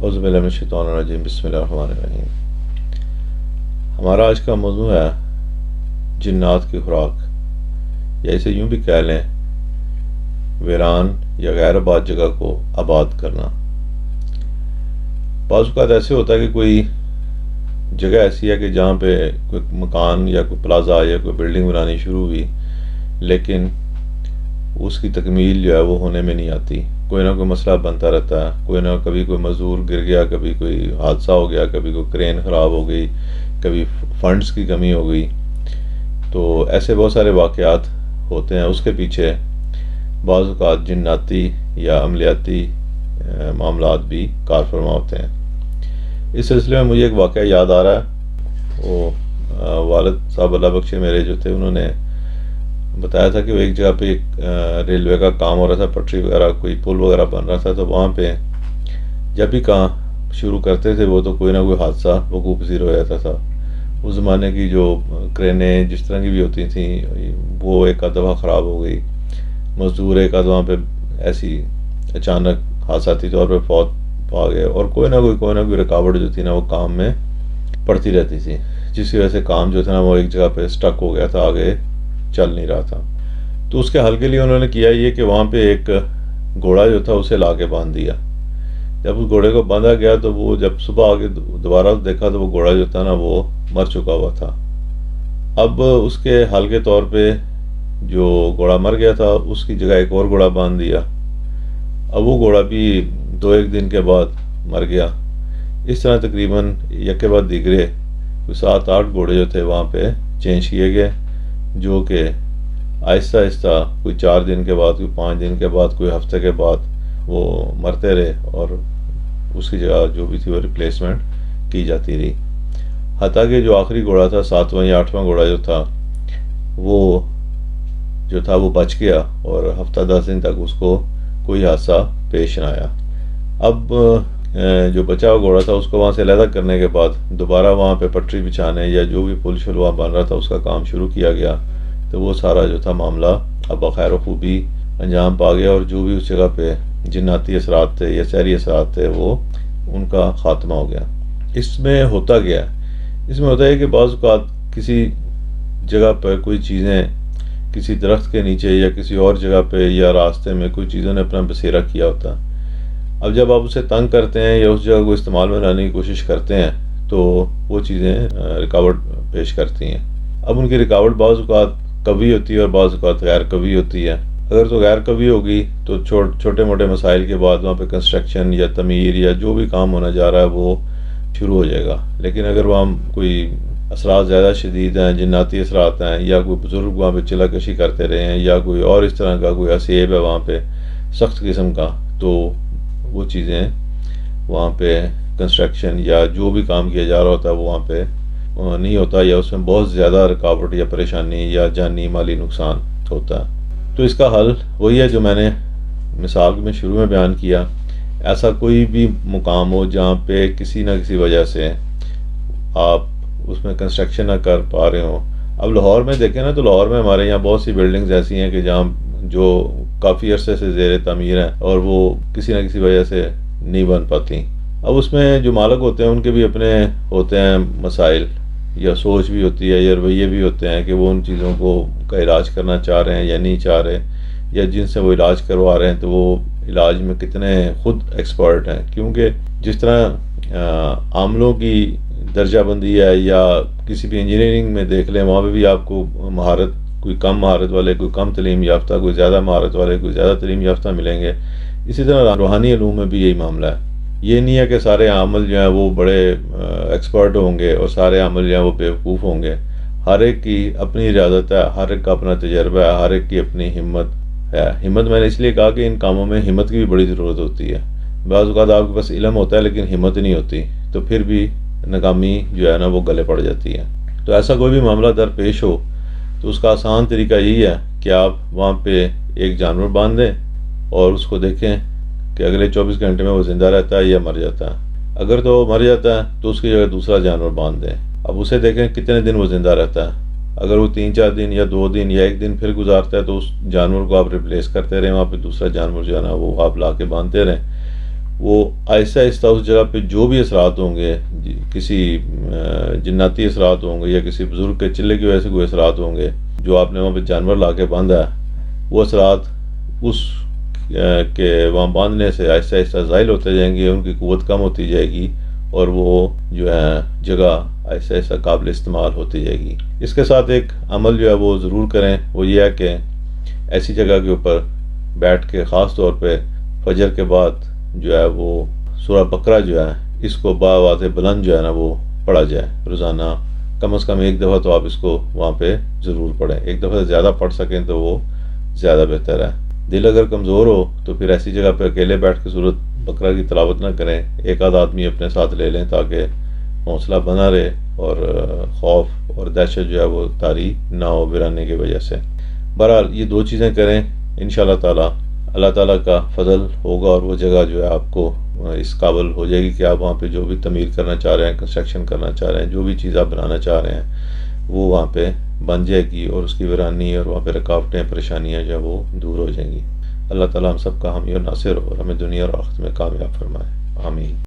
اعوذ باللہ من الشیطان الرجیم، بسم اللہ الرحمن الرحیم۔ ہمارا آج کا موضوع ہے جنات کی خوراک، یا اسے یوں بھی کہہ لیں ویران یا غیر آباد جگہ کو آباد کرنا۔ بعض اوقات ایسے ہوتا ہے کہ کوئی جگہ ایسی ہے کہ جہاں پہ کوئی مکان یا کوئی پلازا یا کوئی بلڈنگ بنانی شروع ہوئی، لیکن اس کی تکمیل جو ہے وہ ہونے میں نہیں آتی۔ کوئی نہ کوئی مسئلہ بنتا رہتا ہے، کوئی نہ کبھی کوئی مزدور گر گیا، کبھی کوئی حادثہ ہو گیا، کبھی کوئی کرین خراب ہو گئی، کبھی فنڈز کی کمی ہو گئی۔ تو ایسے بہت سارے واقعات ہوتے ہیں، اس کے پیچھے بعض اوقات جناتی یا عملیاتی معاملات بھی کار فرما ہوتے ہیں۔ اس سلسلے میں مجھے ایک واقعہ یاد آ رہا ہے۔ وہ والد صاحب اللہ بخشے میرے جو تھے، انہوں نے بتایا تھا کہ وہ ایک جگہ پہ ایک ریلوے کا کام ہو رہا تھا، پٹری وغیرہ کوئی پل وغیرہ بن رہا تھا، تو وہاں پہ جب بھی کام شروع کرتے تھے وہ تو کوئی نہ کوئی حادثہ وقوع پذیر ہو جاتا تھا۔ اس زمانے کی جو کرینیں جس طرح کی بھی ہوتی تھیں وہ ایک آدھ دفعہ خراب ہو گئی، مزدور ایک آدھ وہاں پہ ایسی اچانک حادثاتی طور پہ فوت پا گئے، اور کوئی نہ کوئی رکاوٹ جو تھی نا وہ کام میں پڑتی رہتی تھی، جس کی وجہ سے کام جو تھا نا وہ ایک جگہ پہ سٹک ہو گیا تھا، آگے چل نہیں رہا تھا۔ تو اس کے حل کے لیے انہوں نے کیا یہ کہ وہاں پہ ایک گھوڑا جو تھا اسے لا کے باندھ دیا۔ جب اس گھوڑے کو باندھا گیا تو وہ جب صبح آگے دوبارہ دیکھا تو وہ گھوڑا جو تھا نا وہ مر چکا ہوا تھا۔ اب اس کے حل کے طور پہ جو گھوڑا مر گیا تھا اس کی جگہ ایک اور گھوڑا باندھ دیا۔ اب وہ گھوڑا بھی 2-1 دن کے بعد مر گیا۔ اس طرح تقریباً یک کے بعد دیگرے کوئی 7-8 گھوڑے جو تھے وہاں پہ چینج کیے گئے، جو کہ آہستہ آہستہ کوئی 4 دن کے بعد، کوئی 5 دن کے بعد، کوئی ہفتے کے بعد وہ مرتے رہے، اور اس کی جگہ جو بھی تھی وہ ریپلیسمنٹ کی جاتی رہی۔ حتیٰ کہ جو آخری گھوڑا تھا، 7واں یا 8واں گھوڑا جو تھا وہ بچ گیا، اور ہفتہ 10 دن تک اس کو کوئی حادثہ پیش نہ آیا۔ اب جو بچا ہوا گھوڑا تھا اس کو وہاں سے علیحدہ کرنے کے بعد دوبارہ وہاں پہ پٹری بچھانے یا جو بھی پل شل وہاں بن رہا تھا اس کا کام شروع کیا گیا، تو وہ سارا جو تھا معاملہ اب بخیر و خوبی انجام پا گیا، اور جو بھی اس جگہ پہ جناتی اثرات تھے یا سحری اثرات تھے وہ ان کا خاتمہ ہو گیا۔ اس میں ہوتا ہے کہ بعض اوقات کسی جگہ پر کوئی چیزیں کسی درخت کے نیچے یا کسی اور جگہ پہ یا راستے میں کوئی چیزوں نے اپنا بسیرا کیا ہوتا ہے۔ اب جب آپ اسے تنگ کرتے ہیں یا اس جگہ کو استعمال میں لانے کی کوشش کرتے ہیں تو وہ چیزیں رکاوٹ پیش کرتی ہیں۔ اب ان کی رکاوٹ بعض اوقات قوی ہوتی ہے اور بعض اوقات غیر قوی ہوتی ہے۔ اگر تو غیر قوی ہوگی تو چھوٹے موٹے مسائل کے بعد وہاں پہ کنسٹرکشن یا تعمیر یا جو بھی کام ہونا جا رہا ہے وہ شروع ہو جائے گا۔ لیکن اگر وہاں کوئی اثرات زیادہ شدید ہیں، جناتی اثرات ہیں، یا کوئی بزرگ وہاں پہ چلہ کشی کرتے رہے ہیں، یا کوئی اور اس طرح کا کوئی اسیب ہے وہاں پہ سخت قسم کا، تو وہ چیزیں وہاں پہ کنسٹرکشن یا جو بھی کام کیا جا رہا ہوتا ہے وہ وہاں پہ نہیں ہوتا، یا اس میں بہت زیادہ رکاوٹ یا پریشانی یا جانی مالی نقصان ہوتا ہے۔ تو اس کا حل وہی ہے جو میں نے مثال میں شروع میں بیان کیا۔ ایسا کوئی بھی مقام ہو جہاں پہ کسی نہ کسی وجہ سے آپ اس میں کنسٹرکشن نہ کر پا رہے ہوں۔ اب لاہور میں دیکھیں نا تو لاہور میں ہمارے یہاں بہت سی بلڈنگز ایسی ہیں کہ جہاں جو کافی عرصے سے زیر تعمیر ہیں اور وہ کسی نہ کسی وجہ سے نہیں بن پاتی۔ اب اس میں جو مالک ہوتے ہیں ان کے بھی اپنے ہوتے ہیں مسائل، یا سوچ بھی ہوتی ہے یا رویے بھی ہوتے ہیں کہ وہ ان چیزوں کا علاج کرنا چاہ رہے ہیں یا نہیں چاہ رہے، یا جن سے وہ علاج کروا رہے ہیں تو وہ علاج میں کتنے خود ایکسپرٹ ہیں۔ کیونکہ جس طرح عاملوں کی درجہ بندی ہے، یا کسی بھی انجینئرنگ میں دیکھ لیں وہاں پہ بھی آپ کو مہارت، کوئی کم مہارت والے، کوئی کم تعلیم یافتہ، کوئی زیادہ مہارت والے، کوئی زیادہ تعلیم یافتہ ملیں گے۔ اسی طرح روحانی علوم میں بھی یہی معاملہ ہے۔ یہ نہیں ہے کہ سارے عامل جو ہیں وہ بڑے ایکسپرٹ ہوں گے اور سارے عامل جو ہیں وہ بیوقوف ہوں گے۔ ہر ایک کی اپنی ریاضت ہے، ہر ایک کا اپنا تجربہ ہے، ہر ایک کی اپنی ہمت ہے۔ ہمت میں نے اس لیے کہا کہ ان کاموں میں ہمت کی بھی بڑی ضرورت ہوتی ہے۔ بعض اوقات آپ کے پاس علم ہوتا ہے لیکن ہمت نہیں ہوتی، تو پھر بھی ناکامی جو ہے نا وہ گلے پڑ جاتی ہے۔ تو ایسا کوئی بھی معاملہ درپیش ہو تو اس کا آسان طریقہ یہی ہے کہ آپ وہاں پہ ایک جانور باندھ دیں اور اس کو دیکھیں کہ اگلے 24 گھنٹے میں وہ زندہ رہتا ہے یا مر جاتا ہے۔ اگر تو وہ مر جاتا ہے تو اس کی جگہ دوسرا جانور باندھ دیں۔ اب اسے دیکھیں کتنے دن وہ زندہ رہتا ہے۔ اگر وہ 3-4 دن یا 2 دن یا 1 دن پھر گزارتا ہے تو اس جانور کو آپ ریپلیس کرتے رہیں، وہاں پہ دوسرا جانور جو ہے نا وہ آپ لا کے باندھتے رہیں۔ وہ آہستہ آہستہ اس جگہ پہ جو بھی اثرات ہوں گے، کسی جناتی اثرات ہوں گے یا کسی بزرگ کے چلے کی وجہ سے کوئی اثرات ہوں گے، جو آپ نے وہاں پہ جانور لا کے باندھا ہے، وہ اثرات اس کے وہاں باندھنے سے آہستہ آہستہ زائل ہوتے جائیں گے، ان کی قوت کم ہوتی جائے گی، اور وہ جو ہے جگہ آہستہ آہستہ قابل استعمال ہوتی جائے گی۔ اس کے ساتھ ایک عمل جو ہے وہ ضرور کریں، وہ یہ ہے کہ ایسی جگہ کے اوپر بیٹھ کے خاص طور پہ فجر کے بعد جو ہے وہ سورہ بقرہ جو ہے اس کو باواضح بلند جو ہے نا وہ پڑھا جائے روزانہ، کم از کم ایک دفعہ تو آپ اس کو وہاں پہ ضرور پڑھیں، ایک دفعہ سے زیادہ پڑھ سکیں تو وہ زیادہ بہتر ہے۔ دل اگر کمزور ہو تو پھر ایسی جگہ پہ اکیلے بیٹھ کے سورۃ بقرہ کی تلاوت نہ کریں، ایک آدھ آدمی اپنے ساتھ لے لیں تاکہ حوصلہ بنا رہے اور خوف اور دہشت جو ہے وہ طاری نہ ہو ویرانے کی وجہ سے۔ بہرحال یہ دو چیزیں کریں، انشاءاللہ تعالی اللہ تعالیٰ کا فضل ہوگا، اور وہ جگہ جو ہے آپ کو اس قابل ہو جائے گی کہ آپ وہاں پہ جو بھی تعمیر کرنا چاہ رہے ہیں، کنسٹرکشن کرنا چاہ رہے ہیں، جو بھی چیز آپ بنانا چاہ رہے ہیں وہ وہاں پہ بن جائے گی، اور اس کی ویرانی اور وہاں پہ رکاوٹیں پریشانیاں جو ہے وہ دور ہو جائیں گی۔ اللہ تعالیٰ ہم سب کا حامی اور ناصر ہو اور ہمیں دنیا اور آخرت میں کامیاب فرمائے، آمین۔